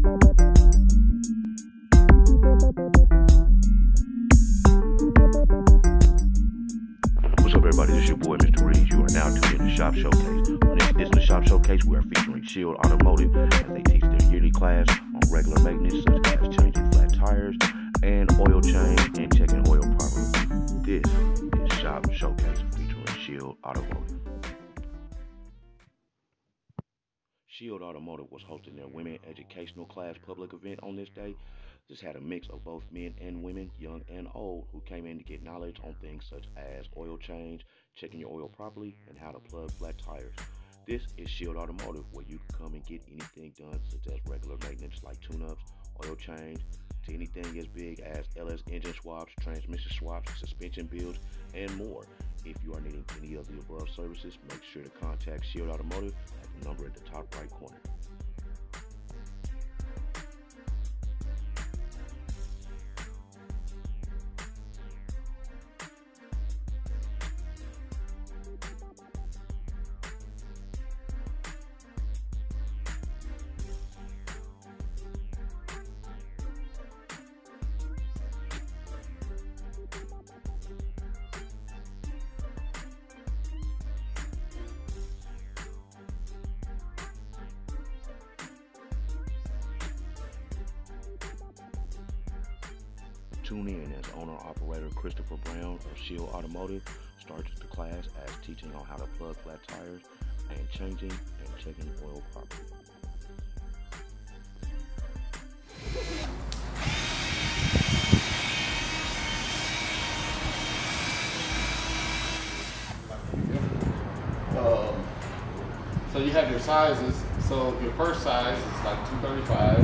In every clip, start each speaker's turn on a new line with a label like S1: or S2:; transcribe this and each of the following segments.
S1: What's up, everybody? This is your boy, Mr. Reed. You are now tuned in to Shop Showcase. On this edition of Shop Showcase, we are featuring Shield Automotive as they teach their yearly class on regular maintenance, such as changing flat tires and oil change and checking oil properly. This is Shop Showcase featuring Shield Automotive. Shield Automotive was hosting their Women Educational Class public event on this day. This had a mix of both men and women, young and old, who came in to get knowledge on things such as oil change, checking your oil properly, and how to plug flat tires. This is Shield Automotive, where you can come and get anything done such as regular maintenance like tune-ups, oil change, to anything as big as LS engine swaps, transmission swaps, suspension builds, and more. If you are needing any of the above services, make sure to contact Shield Automotive at the number at the top right corner. Tune in as owner-operator Christopher Brown of Shield Automotive starts the class as teaching on how to plug flat tires and changing and checking oil properly.
S2: So you have your sizes. So your first size is like 235,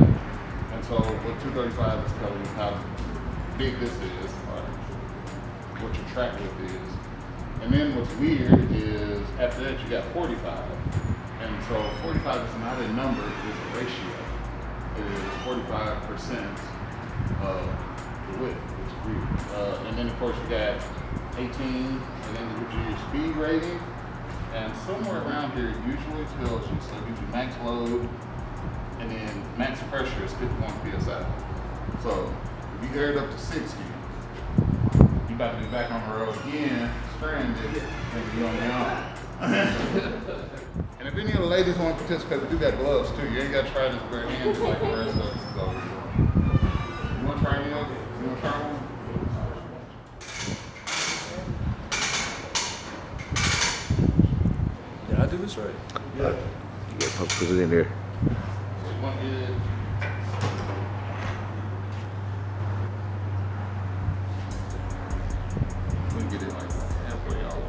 S2: and so what 235 is telling you how big this is, or what your track width is. And then what's weird is after that you got 45. And so 45 is not a number, it is a ratio. It is 45% of the width, which is weird. And then of course you got 18, and then your speed rating. And somewhere around here it usually tells you, so it gives you max load, and then max pressure is 51 psi. So if you get it up to 60, you about to be back on the road again, stranded, and you're on your own. And if any of the ladies want to participate, we do got gloves too. You ain't got to try this bare hands like the rest of us. So, you want to try any of it? You want to try one?
S3: Did I do this right?
S1: Yeah. Yeah, put it in there.
S2: So you want to get it. Get it like halfway out.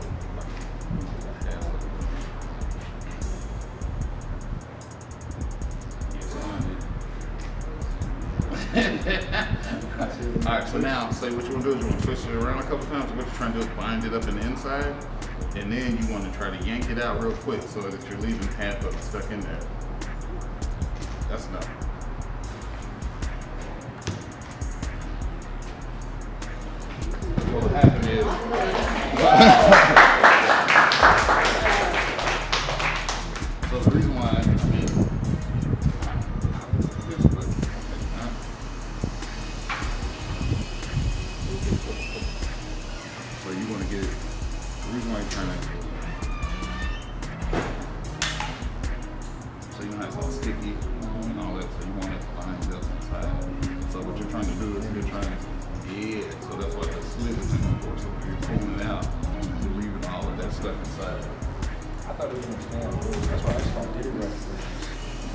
S2: Alright, so now, say what you want to do is you want to twist it around a couple times. What you're trying to do is bind it up in the inside, and then you want to try to yank it out real quick so that you're leaving half of it stuck in there. That's enough. What will happen is, so the reason why, so you want to get, the reason why you're trying to, so you know how it's all sticky and all that, so you want it lined up inside. So what you're trying to do is you're trying to, yeah, so that's why the slit is in the door. So when you're pulling it out, you're leaving all of that stuff inside.
S3: I thought it was going to stand. That's why I just don't did it right.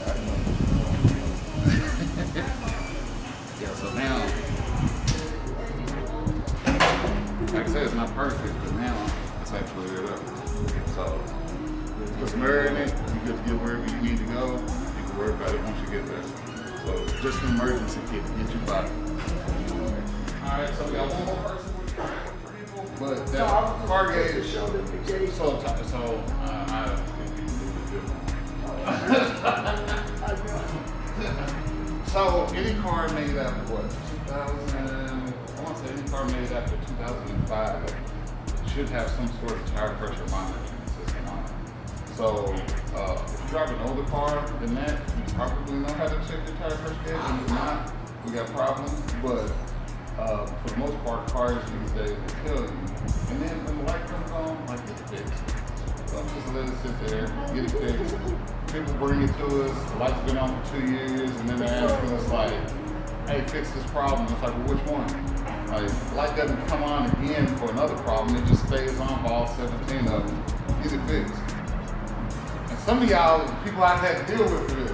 S3: I didn't know.
S2: Yeah, so now, like I said, it's not perfect, but now it's actually lit up. So, put some air in it, you get to get wherever you need to go. You can worry about it once you get there. So, just an emergency kit to get you by. Alright, so we got one more person. But that car gauge, so any car made after what, 2000, I want to say any car made after 2005 should have some sort of tire pressure monitoring system on it. So if you drive an older car than that, you probably know how to check your tire pressure gauge, and if not, we got problems. But for the most part, cars these days will tell you. And then when the light comes on, like, get it fixed. Don't just let it sit there, get it fixed. People bring it to us, the light's been on for 2 years, and then they're asking us like, hey, fix this problem. It's like, well, which one? Like, the light doesn't come on again for another problem, it just stays on for all 17 of them. Get it fixed. And some of y'all, people I've had to deal with for this.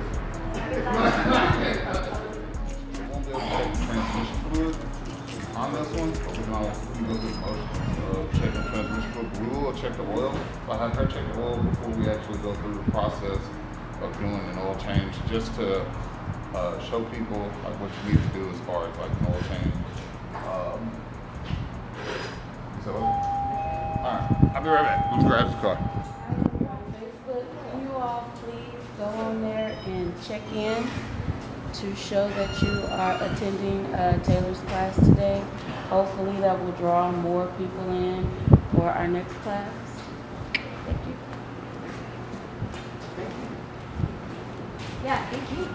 S2: Transmission fluid on this one, but we're gonna go through the motion of checking transmission fluid. We will check the oil. So I have her check the oil before we actually go through the process of doing an oil change, just to show people like what you need to do as far as like an oil change. So, all right, I'll be right back. Let me grab this car.
S4: Facebook, can you all please go on there and check in to show that you are attending Taylor's class today. Hopefully that will draw more people in for our next class. Thank you. Yeah, thank you.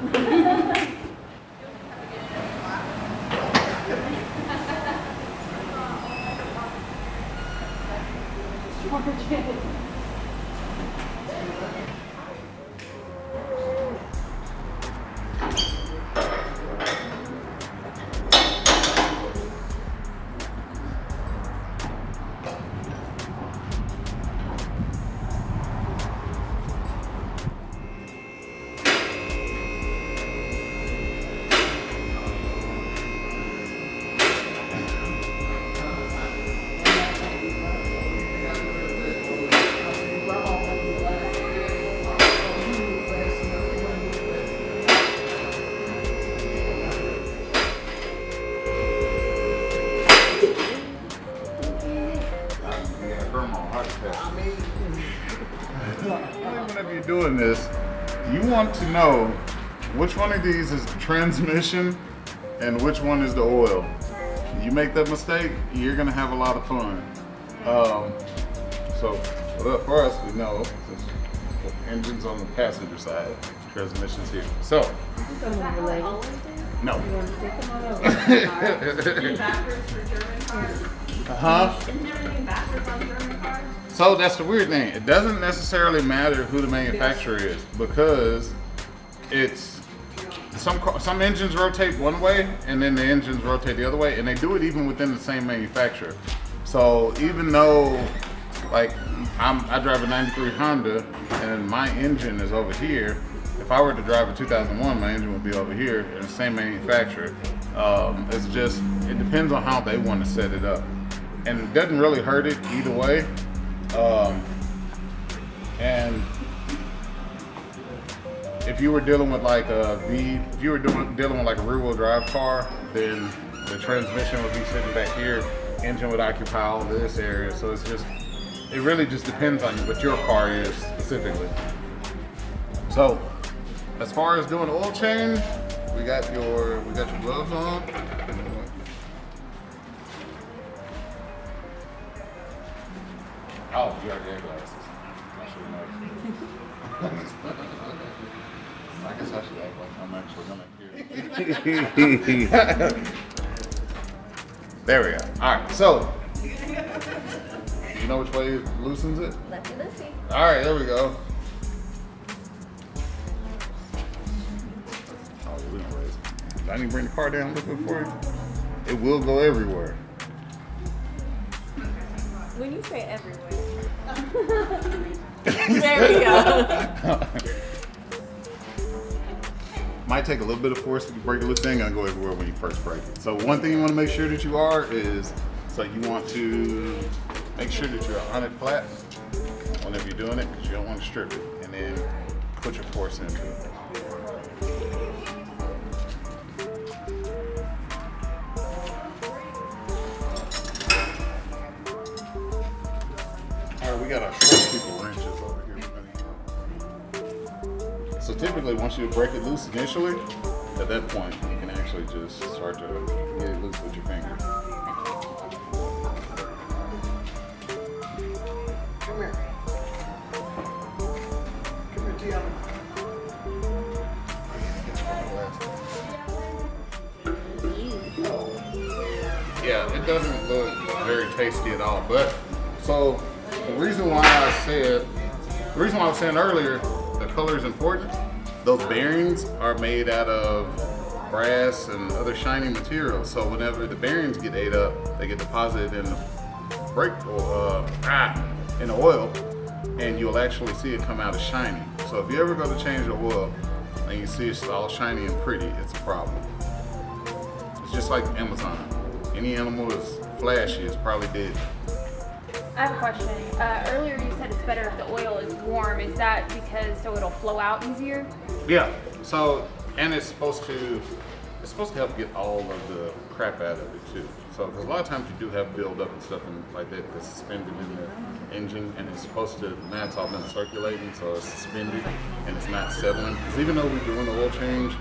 S2: Whenever you're doing this, you want to know which one of these is the transmission and which one is the oil. You make that mistake, you're gonna have a lot of fun. So for us, we know the engine's on the passenger side, transmission's here. So, no.
S4: You want to stick them on over?
S5: Backwards for German cars?
S2: Uh-huh.
S5: Isn't everything backwards on German cars?
S2: So that's the weird thing. It doesn't necessarily matter who the manufacturer is, because it's some engines rotate one way and then the engines rotate the other way, and they do it even within the same manufacturer. So even though, like, I drive a 93 Honda and my engine is over here, if I were to drive a 2001, my engine would be over here in the same manufacturer. It's just, it depends on how they want to set it up. And it doesn't really hurt it either way. And if you were dealing with like if you were dealing with like a rear wheel drive car, then the transmission would be sitting back here, engine would occupy all of this area. So it's just, it really just depends on what your car is specifically. So as far as doing oil change, we got your gloves on. Oh, you already had glasses. I should know. I guess I should act like I'm actually gonna hear. There we go. All right, so you know which way it loosens it?
S5: Lefty loosey.
S2: All right, there we go. Oh, we don't raise it. Did I need to bring the car down a little bit for you? It will go everywhere.
S5: When you say everywhere. There we go.
S2: Might take a little bit of force to break a little thing and go everywhere when you first break it. So one thing you want to make sure that you are is, so you want to make sure that you're on it flat whenever you're doing it, because you don't want to strip it, and then put your force into it. Alright, we got our short people wrenches over here. So typically, once you break it loose initially, at that point, you can actually just start to get it loose with your finger. Come here. Yeah, it doesn't look very tasty at all. But so the reason why I was saying earlier, the color is important. Those bearings are made out of brass and other shiny materials. So whenever the bearings get ate up, they get deposited in the in the oil, and you'll actually see it come out as shiny. So if you ever go to change the oil and you see it's all shiny and pretty, it's a problem. It's just like Amazon. Any animal that's flashy is probably dead.
S6: I have a question. Earlier you said it's better if the oil is warm. Is that because so it'll flow out easier?
S2: Yeah. So, and it's supposed to help get all of the crap out of it too. So, because a lot of times you do have buildup and stuff and like that that's suspended in the engine, and it's supposed to, now it's all been circulating, so it's suspended and it's not settling. Because even though we're doing the oil change,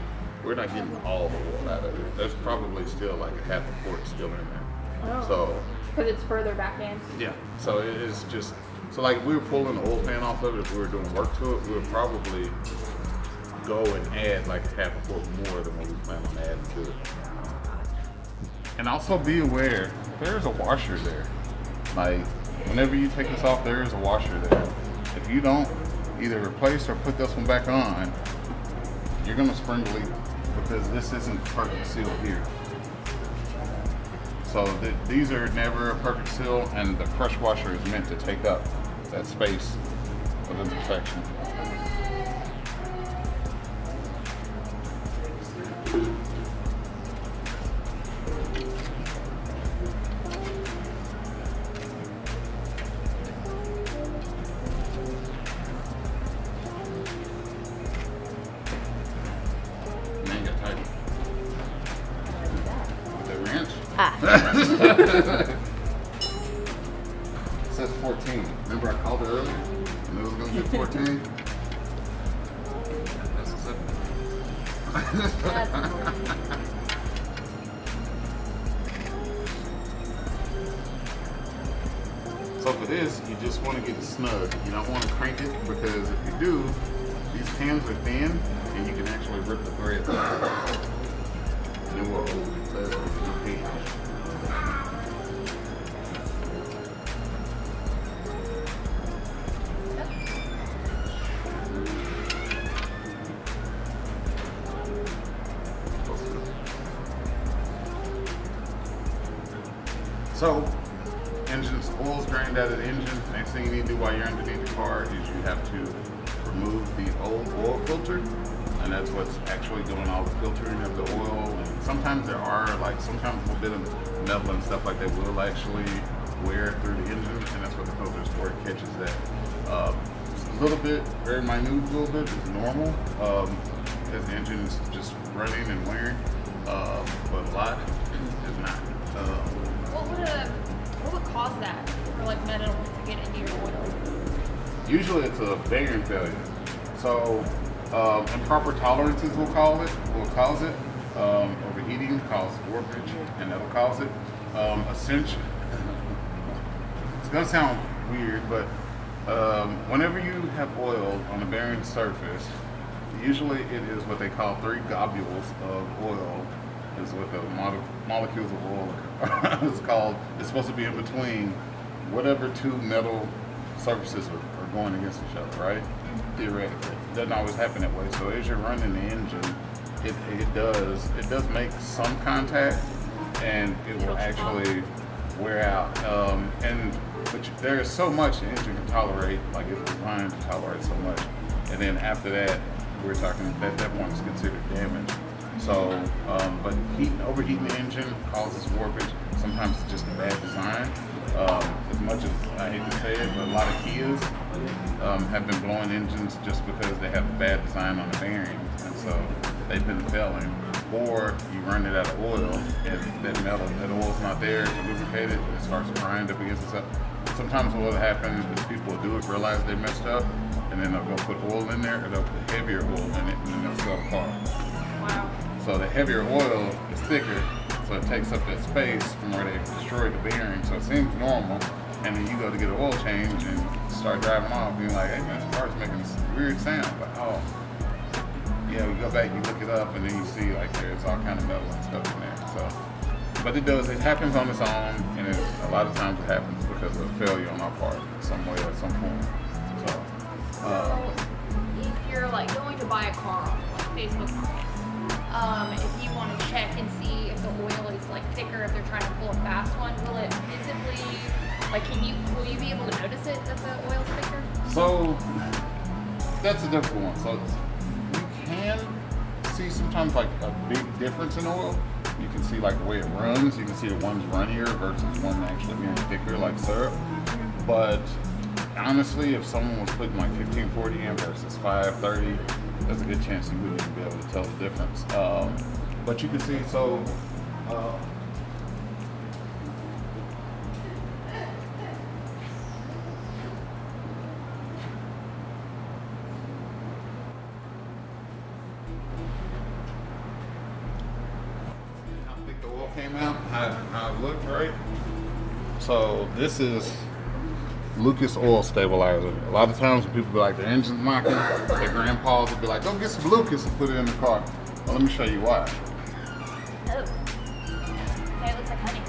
S2: we're not getting all the oil out of it. There's probably still like a half a quart still in there.
S6: Oh.
S2: So,
S6: Because it's further back in.
S2: yeah. So it's just, so like if we were pulling the oil pan off of it, if we were doing work to it, we would probably go and add like half a quart more than what we plan on adding to it. And also be aware, there's a washer there. Like, whenever you take this off, there is a washer there. If you don't either replace or put this one back on, you're gonna spring leak because this isn't perfect seal here. So these are never a perfect seal, and the crush washer is meant to take up that space of imperfection. Man, got tight. With the wrench. It says 14. Remember I called it earlier? And it was going to be 14? That's what's up. So for this, you just want to get it snug. You don't want to crank it because if you do, these pins are thin and you can actually rip the threads out. And it will hold it fast with your hand. So, engine's oil's drained out of the engine. Next thing you need to do while you're underneath the car is you have to remove the old oil filter, and that's what's actually doing all the filtering of the oil. And sometimes there are sometimes a little bit of metal and stuff like that will actually wear through the engine, and that's what the filter is for. It catches that. A little bit, very minute, little bit is normal because the engine is just running and wearing, but a lot is not.
S6: What would cause that for like metal to get into your oil?
S2: Usually it's a bearing failure. So improper tolerances will cause it. Overheating causes warpage, and that'll cause it. Essentially, it's gonna sound weird, but whenever you have oil on a bearing surface, usually it is what they call 3 globules of oil. Is what the molecules of oil is called. It's supposed to be in between whatever 2 metal surfaces are going against each other, right? Theoretically, it doesn't always happen that way. So as you're running the engine, it does make some contact, and it will actually wear out. But there is so much the engine can tolerate, like it's designed to tolerate so much. And then after that, we're talking at that point is considered damage. So, but overheating the engine causes warpage. Sometimes it's just a bad design. As much as I hate to say it, but a lot of Kias have been blowing engines just because they have a bad design on the bearings, and so they've been failing. Or you run it out of oil, and that oil's not there to lubricate it, and it starts grinding up against itself. Sometimes what will happen is people will do it, realize they messed up, and then they'll go put oil in there, or they'll put heavier oil in it, and then they'll sell the car.
S6: Wow.
S2: So the heavier oil is thicker, so it takes up that space from where they destroyed the bearing. So it seems normal, and then you go to get an oil change and start driving off, being like, hey man, this car's making this weird sound. But oh, yeah, we go back, you look it up, and then you see like there's all kind of metal and stuff in there. So But it does. It happens on its own, and a lot of times it happens because of failure on our part, some way or some form. So,
S6: if you're like going to buy a car on like Facebook Market, if you want to check and see if the oil is like thicker, if they're trying to pull a fast one, will it visibly, like, will you be able to notice it that the oil's thicker?
S2: so that's a difficult one. So you can see sometimes like a big difference in oil. You can see like the way it runs. You can see the one's runnier versus one actually being thicker like syrup. But honestly, if someone was putting like 1540 in versus 530, there's a good chance you wouldn't even be able to tell the difference. But you can see, so how thick the oil came out, how it looked, right? So this is Lucas oil stabilizer. A lot of times when people be like, the engine's knocking, their grandpas would be like, go get some Lucas and put it in the car. Well, let me show you why.
S6: Oh. Okay, it looks like honey.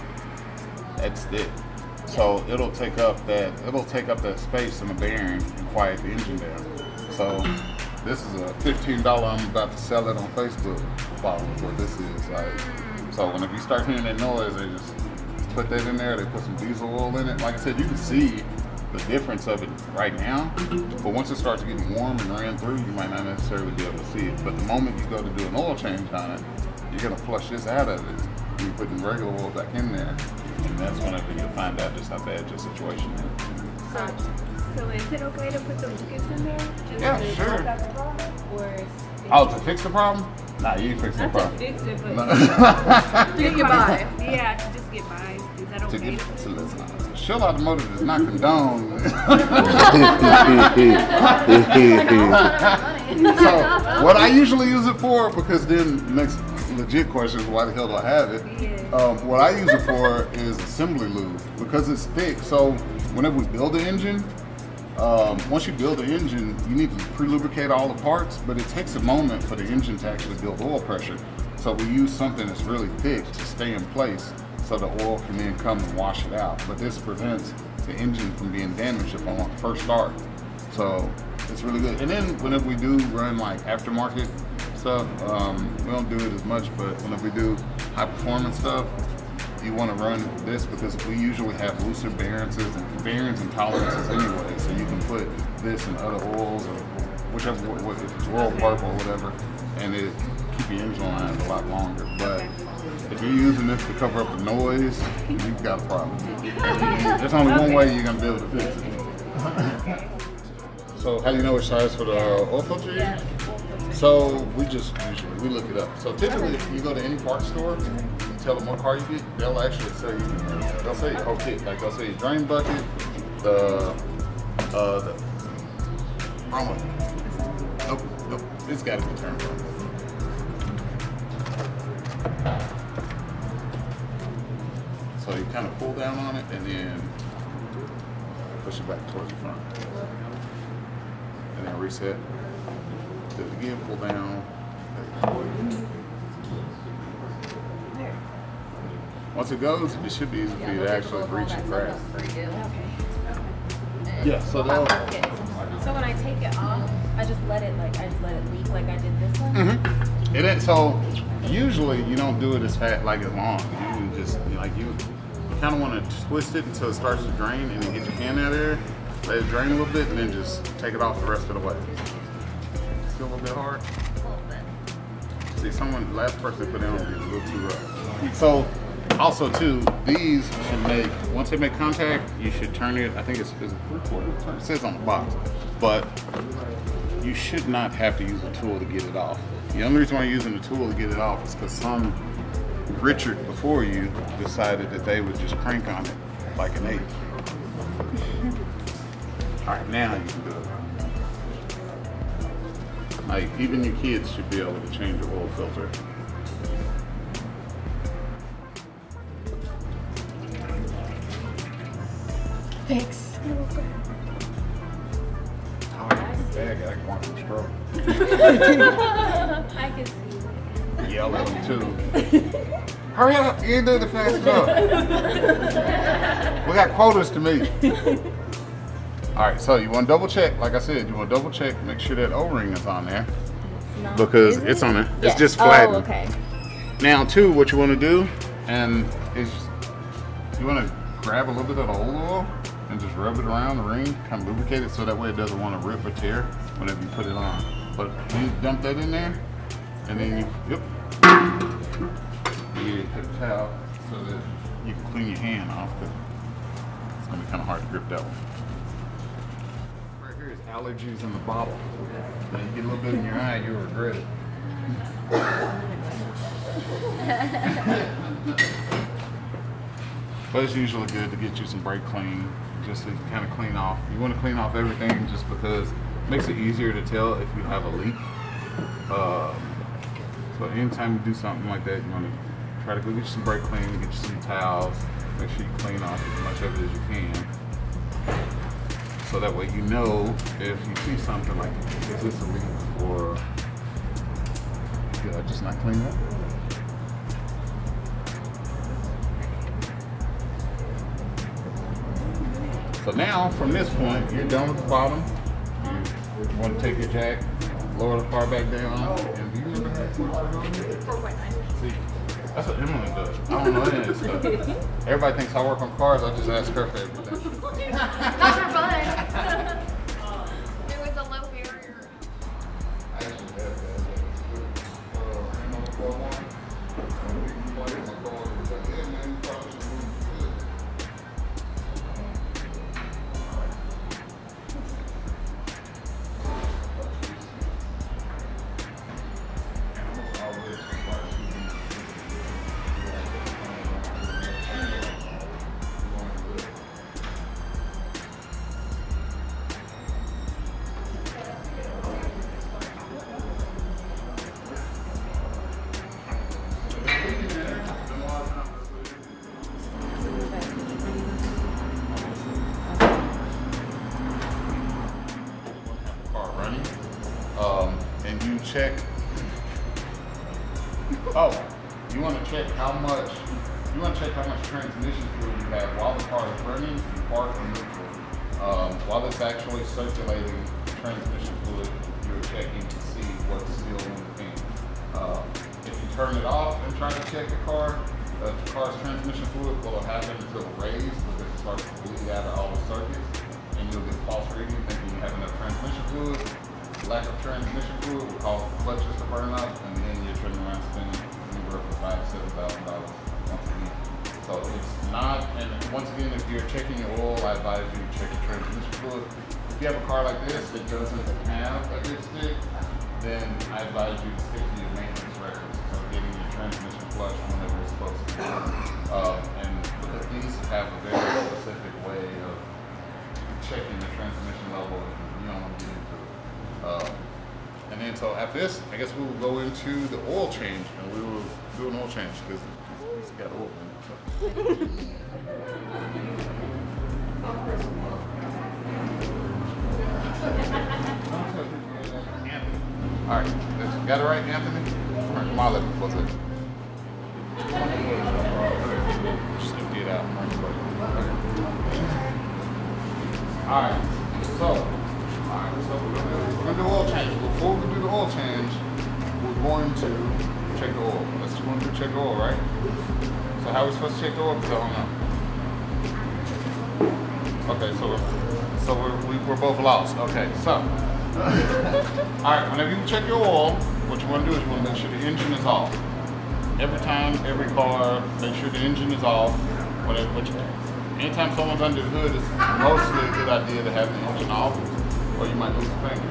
S2: That's it. So it'll take up that space in the bearing and quiet the engine down. So this is a $15. I'm about to sell it on Facebook. Follow what this is like. So whenever you start hearing that noise, they just put that in there. They put some diesel oil in it. Like I said, you can see the difference of it right now, but once it starts getting warm and ran through, you might not necessarily be able to see it. But the moment you go to do an oil change on it, you're gonna flush this out of it. You're putting regular oil back in there, and that's whenever you'll find out just how bad your situation is.
S5: So is it okay to put the Lucas in there? Just
S2: Yeah,
S5: to
S2: sure.
S5: help out the problem? Or is
S2: Oh, to fix the problem? Nah, you ain't fixing the
S5: not to
S2: problem.
S5: fix it, but
S2: No.
S5: to get by. Yeah, to just get by. Is that
S2: To
S5: okay?
S2: get to listen. Shill Automotive does not condone. So what I usually use it for, because then the next legit question is why the hell do I have it? What I use it for is assembly lube because it's thick. So whenever we build an engine, once you build an engine, you need to pre-lubricate all the parts, but it takes a moment for the engine to actually build oil pressure. So we use something that's really thick to stay in place so the oil can then come and wash it out. But this prevents the engine from being damaged upon first start. So it's really good. And then whenever we do run like aftermarket stuff, we don't do it as much, but whenever we do high performance stuff, you want to run this because we usually have looser bearings and tolerances anyway. So you can put this in other oils or whichever, if it's Royal Purple or whatever, and it keep your engine line a lot longer. But if you're using this to cover up the noise, you've got a problem. There's only one way you're gonna be able to fix it. So how do you know which size for the oil filter you're using? So we look it up. So typically, if you go to any parts store, you tell them what car you get, they'll actually tell you. They'll say your whole kit. Like they'll say your drain bucket, the wrong one. Nope. It's got to be turned on. So you kind of pull down on it and then push it back towards the front. And then reset. Do it again, pull down. Once it goes, it should be easy for you to actually reach and grab. Yeah, so now.
S5: So when I take it off, I just let it leak like I did this one?
S2: Mm-hmm. It ain't, so usually you don't do it as fast, like as long. You just, you kind of want to twist it until it starts to drain and then get your hand out there, let it drain a little bit, and then just take it off the rest of the way. Still a little bit hard?
S6: A little bit.
S2: See, last person put it on is a little too rough. So, also too, these should make, once they make contact, you should turn it, I think it's 3/4. It says on the box. But you should not have to use a tool to get it off. The only reason why you're using a tool to get it off is because some Richard before you decided that they would just crank on it like an 8. All right, now you can do it. Like, even your kids should be able to change the oil filter.
S5: Thanks.
S2: Oh, bag, I can watch them stroke.
S5: I can see.
S2: Yell at them too. Hurry up, you ain't doing it fast enough. We got quotas to meet. All right, so you want to double check, like I said, you want to double check, make sure that O-ring is on there. Because it's on there. It's just flattened.
S5: Oh, okay.
S2: Now, too, what you want to do, and is you want to grab a little bit of the old oil and just rub it around the ring, kind of lubricate it so that way it doesn't want to rip or tear whenever you put it on. But you dump that in there, and then you, you put a towel so that you can clean your hand off, because it's going to be kind of hard to grip that one. Right here is allergies in the bottle. When you get a little bit in your eye, you'll regret it. But it's usually good to get you some brake clean, just to kind of clean off. You want to clean off everything just because it makes it easier to tell if you have a leak. So anytime you do something like that, you want to try to go get you some brake clean, get you some towels, make sure you clean off as much of it as you can. So that way you know if you see something like, is this a leak or did I just not clean up? So now, from this point, you're done with the bottom. You want to take your jack, lower the car back down, and do you ever have 4.9? See, that's what Emily does. I don't know any of this stuff. Everybody thinks I work on cars, I just ask her for everything.
S6: Not for fun. It was a low barrier.
S2: I actually have that. Renault 4.1. Yeah, man, you probably should move good. And you check. Oh, you want to check how much. You want to check how much transmission fluid you have while the car is running. You park in neutral. While it's actually circulating transmission fluid, you're checking to see what's still in the tank. If you turn it off and try to check the car's transmission fluid will happen until raised because it starts to bleed out of all the circuits, and you'll get false reading thinking you have enough transmission fluid. Lack of transmission fluid will cause clutches to burn up, and then you're turning around spending anywhere from $5,000 to $7,000 once again. So it's not, and once again, if you're checking your oil, I advise you to check your transmission fluid. If you have a car like this that doesn't have a dipstick, then I advise you to stick to your maintenance records. So getting your transmission flush whenever it's supposed to be. And because these have a very specific way of checking the transmission level, you don't want to get into it. And then so after this, I guess we will go into the oil change, and we will do an oil change because it's got oil in it. So. All right, got it right, Anthony? All right, come on, let me close it. Just empty it out. All right, so we're gonna do oil change. Before we do the oil change, we're going to check the oil. Let's want to check the oil, right? So how are we supposed to check the oil? Because I don't know. Okay, so we're both lost. Okay, so all right. Whenever you check your oil, what you want to do is you want to make sure the engine is off. Every time, every car, make sure the engine is off. Anytime someone's under the hood, it's mostly a good idea to have the engine off, or you might lose a finger.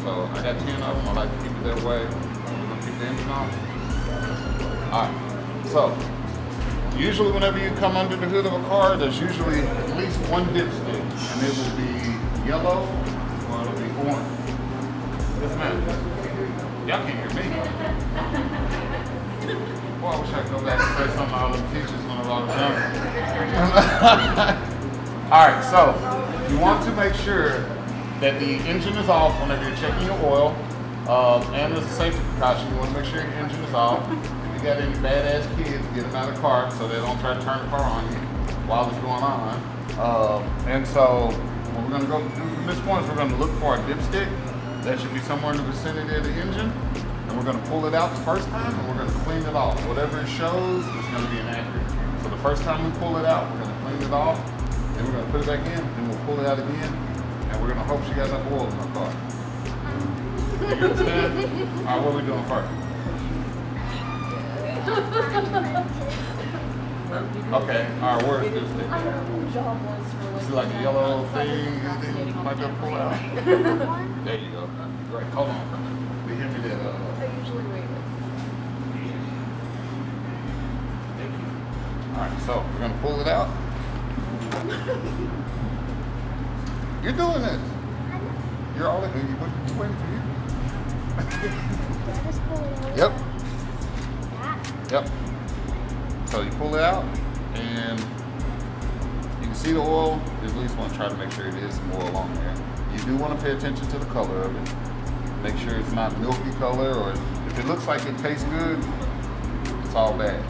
S2: So I got 10 of them. I like to keep it that way. We're gonna keep the engine off. All right. So usually, whenever you come under the hood of a car, there's usually at least one dipstick, and it will be yellow or it'll be orange. Yes, ma'am. Y'all can't hear me. Boy, I wish I could go back and say something to all the teachers when I was younger. All right, so you want to make sure that the engine is off whenever you're checking your oil, and as a safety precaution, you want to make sure your engine is off. If you got any badass kids, get them out of the car so they don't try to turn the car on you while it's going on. And so what we're gonna go do from this point is we're gonna look for a dipstick that should be somewhere in the vicinity of the engine. And we're gonna pull it out the first time and we're gonna clean it off. Whatever it shows is gonna be inaccurate. So the first time we pull it out, we're gonna clean it off, then we're gonna put it back in, then we'll pull it out again, and we're gonna hope she got enough oil in her car. You understand? All right, what are we doing first? Okay, all right, where's this thing? Is it like a yellow thing you might be able to pull out? There you go. Great, hold on. They hit me that.
S6: I usually wait.
S2: All right, so we're gonna pull it out. You're doing this. You're all in here. You're waiting for you. Yep. Yep. So you pull it out, and you can see the oil. You at least want to try to make sure it is some oil on there. You do want to pay attention to the color of it. Make sure it's not milky color, or if it looks like it tastes good, it's all bad.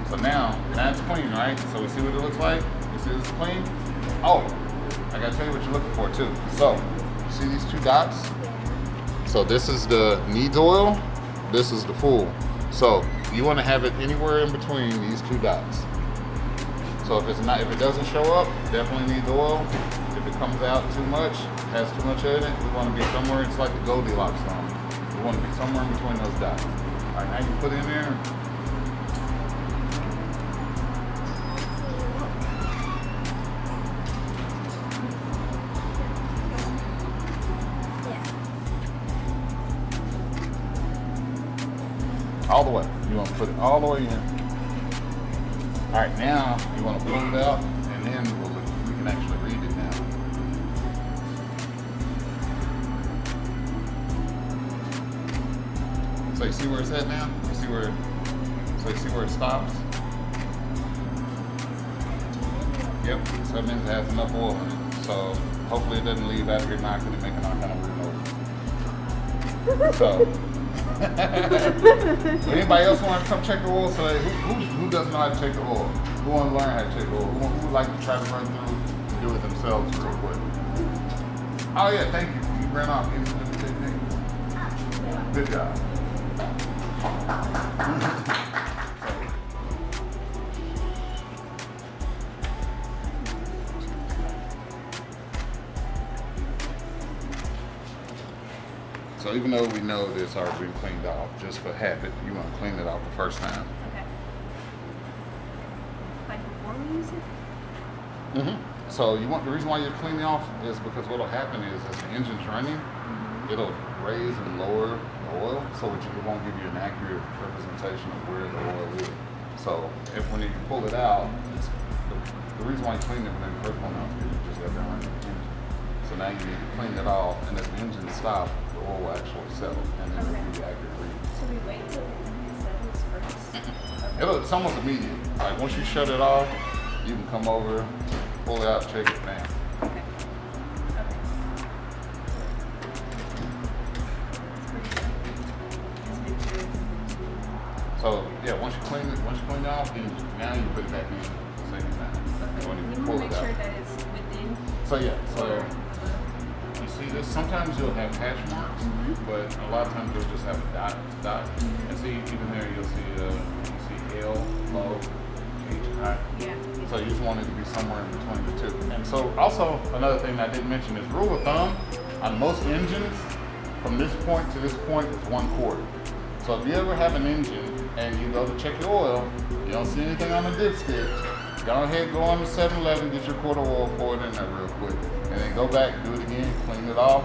S2: So now it's clean, right? So we see what it looks like. You see it's clean? Oh, I gotta tell you what you're looking for too. So, you see these two dots? So this is the needs oil, this is the full. So you wanna have it anywhere in between these two dots. So if it doesn't show up, definitely needs oil. If it comes out too much, has too much in it, we wanna be somewhere, it's like the Goldilocks zone. We wanna be somewhere in between those dots. All right, now you put it in there. All the way. You want to put it all the way in. All right, now you want to pull it out, and then we can actually read it now. So you see where it's at now? You see where? So you see where it stops? Yep. So that means it has enough oil in it. So hopefully it doesn't leave out here knocking and making all kind of weird noises. So. Anybody else want to come check the oil today? Who doesn't know how to check the oil? Who want to learn how to check the oil? Who would like to try to run through and do it themselves real quick? Oh yeah, thank you. You ran off. Good job. So even though we know this already been cleaned off, just for habit, you want to clean it off the first time.
S5: Okay. Like before we use it?
S2: So the reason why you're cleaning off is because what'll happen is as the engine's running, it'll raise and lower the oil, so it won't give you an accurate representation of where the oil is. So when you pull it out, the reason why you clean it when you first one out is you just got down the engine. So now you need to clean it off, and as the engine stops, the oil will actually settle, and then it'll be accurate reading.
S5: So we wait till it settles first?
S2: It's almost immediate. Like once you shut it off, you can come over, pull it out, check it, bam.
S5: Okay. Okay. Just make sure it's
S2: So yeah, once you clean it off, then now you put it back in the same time. When you
S5: you
S2: pull
S5: want to
S2: it
S5: make sure
S2: out.
S5: that it's within.
S2: So yeah, so you see this. Sometimes you'll have hash marks, but a lot of times you'll just have a dot. And see even there you'll see L, low, H, high.
S5: Yeah.
S2: So you just want it to be somewhere in between the two. And so also another thing I didn't mention is rule of thumb on most engines, from this point to this point is 1/4. So if you ever have an engine and you go to check your oil, you don't see anything on the dipstick, go ahead, go on to 7-Eleven, get your quart of oil, pour it in there real quick. And then go back, do it again, clean it off,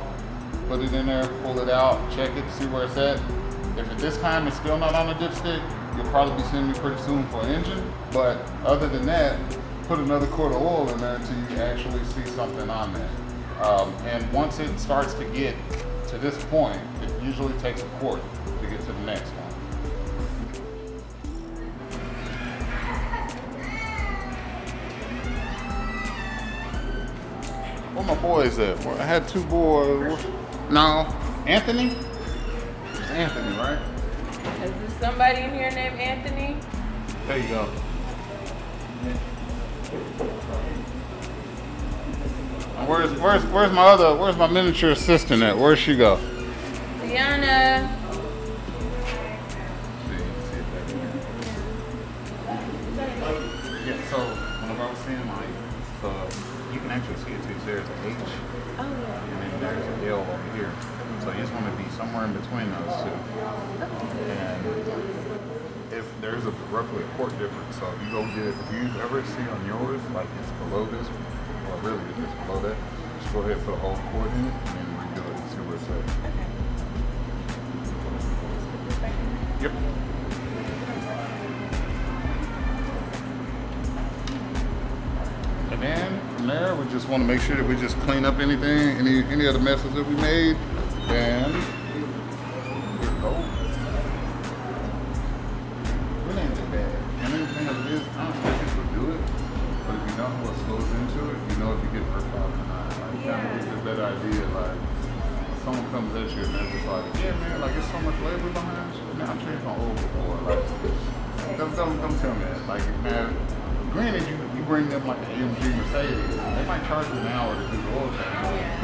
S2: put it in there, pull it out, check it, see where it's at. If at this time it's still not on the dipstick, you'll probably be sending me pretty soon for an engine. But other than that, put another quart of oil in there until you actually see something on there. And once it starts to get to this point, it usually takes a quart to get to the next one. Where my boys at? Well, I had two boys. No, Anthony? It's Anthony, right?
S4: Is there somebody in here named Anthony?
S2: There you go. And where's my miniature assistant at? Where'd she go?
S4: Tiana.
S2: Yeah, so whenever I was saying like, so you can actually see it too. There's an H
S5: Oh yeah.
S2: and then there's an L over here. So you just want to be somewhere in between those two. And if there's roughly a port difference, so if you go get, if you ever see on yours, like it's below this, or really if it's below that, just go ahead and put a whole port in it and then redo it and see where it's at. Yep. And then from there, we just want to make sure that we just clean up anything, any of the messes that we made. Then here we go. Really ain't that bad. And then the thing of it is, I don't expect people to do it, but if you know what goes into it, you know if you get hurt out or not. Like, kind of gives you a better idea. Like, if someone comes at you and they're just like, yeah, man, like, there's so much labor behind you. Man, I'm sure you're gonna overboard. Like, don't tell me that. Like, man, granted, you bring them like an AMG Mercedes, they might charge you an hour to do the oil change,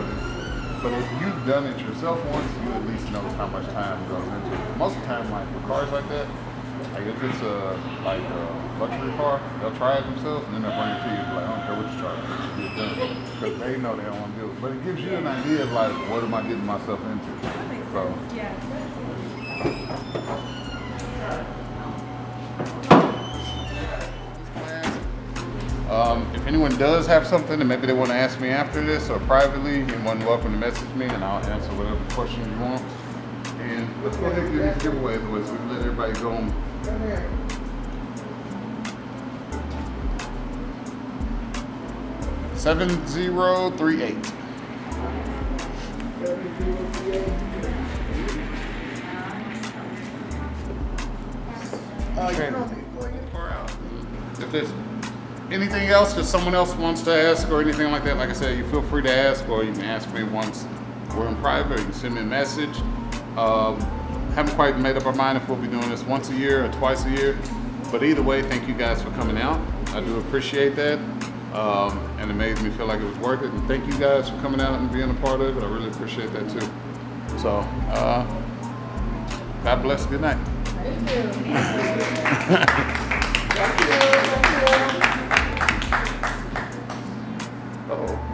S2: but if you've done it yourself once, you at least know how much time goes into it. Most of the time, like with cars like that, like if it's a luxury car, they'll try it themselves and then they'll bring it to you. Like, I don't care what you charge, just get it done, because they know they don't want to do it. But it gives you an idea of like, what am I getting myself into? So.
S5: Yeah.
S2: If anyone does have something and maybe they want to ask me after this or privately, you're more than welcome to message me and I'll answer whatever question you want. And let's go ahead and do these giveaways away so we can let everybody go on. $7038. Okay. If there's anything else that someone else wants to ask or anything like that, like I said, you feel free to ask, or you can ask me once we're in private, or you can send me a message. Haven't quite made up our mind if we'll be doing this once a year or twice a year, but either way, thank you guys for coming out. I do appreciate that, and it made me feel like it was worth it, and thank you guys for coming out and being a part of it. I really appreciate that too. So, God bless, good night.
S4: Thank you.
S2: Uh-oh.